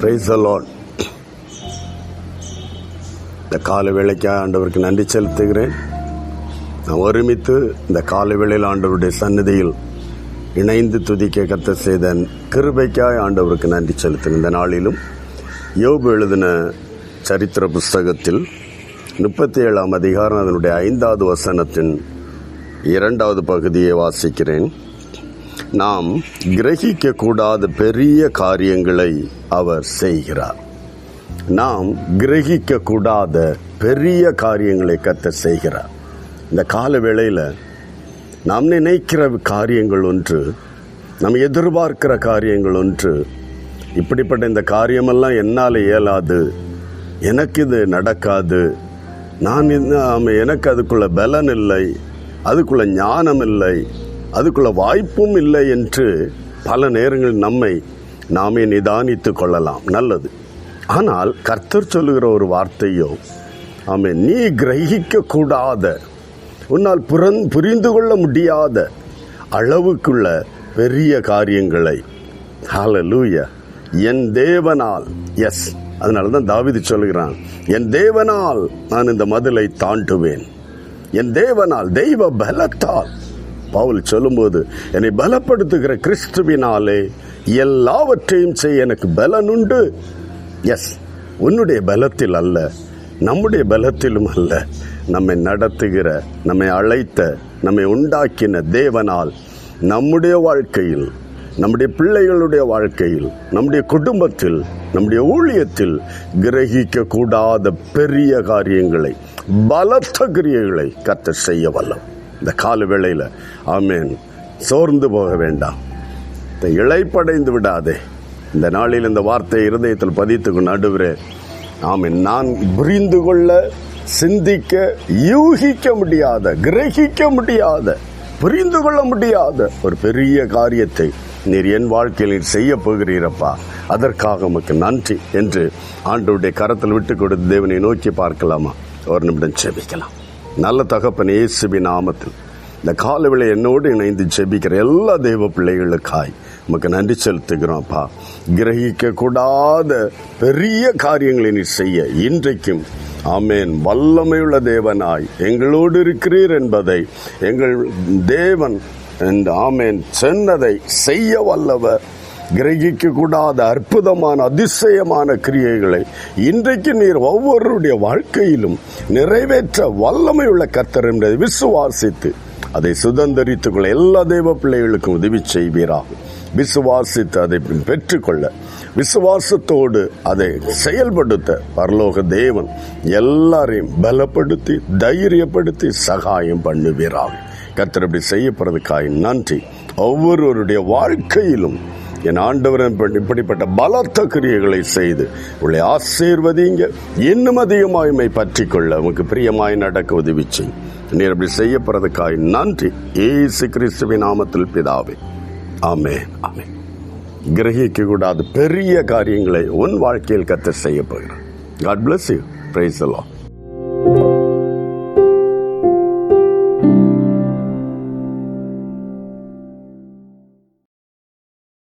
Praise the Lord. இந்த காலை வேளைக்காக ஆண்டவருக்கு நன்றி செலுத்துகிறேன். நான் ஒருமித்து இந்த காலை வேளையில் ஆண்டவருடைய சந்நிதியில் இணைந்து துதிக்க கர்த்தர் செய்த கிருபைக்காய் ஆண்டவருக்கு நன்றி செலுத்துகிறேன். இந்த நாளிலும் யோபு எழுதின சரித்திர புஸ்தகத்தில் 37ஆம் அதிகாரம் அதனுடைய 5வது வசனத்தின் 2வது பகுதியை வாசிக்கிறேன். நாம் கிரகிக்க கூடாத பெரிய காரியங்களை அவர் செய்கிறார். நாம் கிரகிக்க கூடாத பெரிய காரியங்களை கர்த்தர் செய்கிறார். இந்த கால வேளையில் நாம் நினைக்கிற காரியங்கள் ஒன்று, நாம் எதிர்பார்க்கிற காரியங்கள் ஒன்று. இப்படிப்பட்ட இந்த காரியமெல்லாம் என்னால் இயலாது, எனக்கு இது நடக்காது, எனக்கு அதுக்குள்ள பலன் இல்லை, அதுக்குள்ள ஞானம் இல்லை, அதுக்குள்ள வாய்ப்பும் இல்லை என்று பல நேரங்களில் நம்மை நாமே நிதானித்து கொள்ளலாம். நல்லது. ஆனால் கர்த்தர் சொல்லுகிற ஒரு வார்த்தையோ, நீ கிரகிக்க கூடாத, உன்னால் புரிந்து கொள்ள முடியாத அளவுக்குள்ள பெரிய காரியங்களை, ஹல்லேலூயா, என் தேவனால், எஸ், அதனாலதான் தாவீது சொல்லுகிறான், என் தேவனால் நான் இந்த மதிலை தாண்டுவேன், என் தேவனால், தெய்வ பலத்தால். பவுல் சொல்லும்போது, என்னை பலப்படுத்துகிற கிறிஸ்துவினாலே எல்லாவற்றையும் செய்ய எனக்கு பலன் உண்டு. எஸ், உன்னுடைய பலத்தில் அல்ல, நம்முடைய பலத்திலும் அல்ல, நம்மை நடத்துகிற, நம்மை அழைத்த, நம்மை உண்டாக்கின தேவனால் நம்முடைய வாழ்க்கையில், நம்முடைய பிள்ளைகளுடைய வாழ்க்கையில், நம்முடைய குடும்பத்தில், நம்முடைய ஊழியத்தில் கிரகிக்க கூடாத பெரிய காரியங்களை, பலத்த கிரியைகளை கர்த்தர் செய்ய வல்லம். இந்த கால வேளையில் ஆமென், சோர்ந்து போக வேண்டாம், இளைப்படைந்து விடாதே. இந்த நாளில் இந்த வார்த்தையை இருதயத்தில் பதித்துக்கு நடுவரே, ஆமென், நான் புரிந்து கொள்ள, சிந்திக்க, யூகிக்க முடியாத, கிரகிக்க முடியாத, புரிந்து கொள்ள முடியாத ஒரு பெரிய காரியத்தை நீர் என் வாழ்க்கையில் செய்ய போகிறீரப்பா, அதற்காக உமக்கு நன்றி என்று ஆண்டவருடைய கரத்தில் விட்டு கொடுத்து தேவனை நோக்கி பார்க்கலாமா? ஒரு நிமிடம் ஜெபிக்கலாம். நல்ல தகப்பன் இயேசுவின் நாமத்தில் இந்த காலவேளை என்னோடு இணைந்து ஜெபிக்கிற எல்லா தேவ பிள்ளைகளுக்காய் உமக்கு நன்றி செலுத்துகிறோம்ப்பா. கிரகிக்க கூடாத பெரிய காரியங்களை நீ செய்ய இன்றைக்கும் ஆமேன் வல்லமையுள்ள தேவனாய் எங்களோடு இருக்கிறீர் என்பதை, எங்கள் தேவன் ஆமேன் சொன்னதை செய்ய வல்லவர், கிரகிக்க கூடாத அற்புதமான அதிசயமான கிரியைகளை இன்றைக்கு நீர் ஒவ்வொருடைய வாழ்க்கையிலும் நிறைவேற்ற வல்லமையுள்ள கர்த்தர் என்பதை விசுவாசித்து அதை சுதந்திரித்துக் கொள்ள எல்லா தேவ பிள்ளைகளுக்கும் உதவி செய்வீராகும். விசுவாசித்து அதை பெற்றுக்கொள்ள, விசுவாசத்தோடு அதை செயல்படுத்த பரலோக தேவன் எல்லாரையும் பலப்படுத்தி, தைரியப்படுத்தி, சகாயம் பண்ணுவீராகும். கர்த்தர் இப்படி செய்யப்படுறதுக்காய் நன்றி. ஒவ்வொருவருடைய வாழ்க்கையிலும் என் ஆண்டவரன் இப்படிப்பட்ட பலத்த கிரியைகளை செய்து உங்களை ஆசீர்வதிங்க. இன்னும் அதிகமாய்மை பற்றி கொள்ள உமக்கு பிரியமாய் நடக்க உதவி செய்யும். நீர் அப்படி செய்யப்படுறதுக்காய் நன்றி. இயேசு கிறிஸ்துவின் நாமத்தில் பிதாவே, ஆமென், ஆமென். கிரகிக்க கூடாத பெரிய காரியங்களை உன் வாழ்க்கையில் கர்த்தர் செய்ய போகிறார். God bless you. Praise the Lord.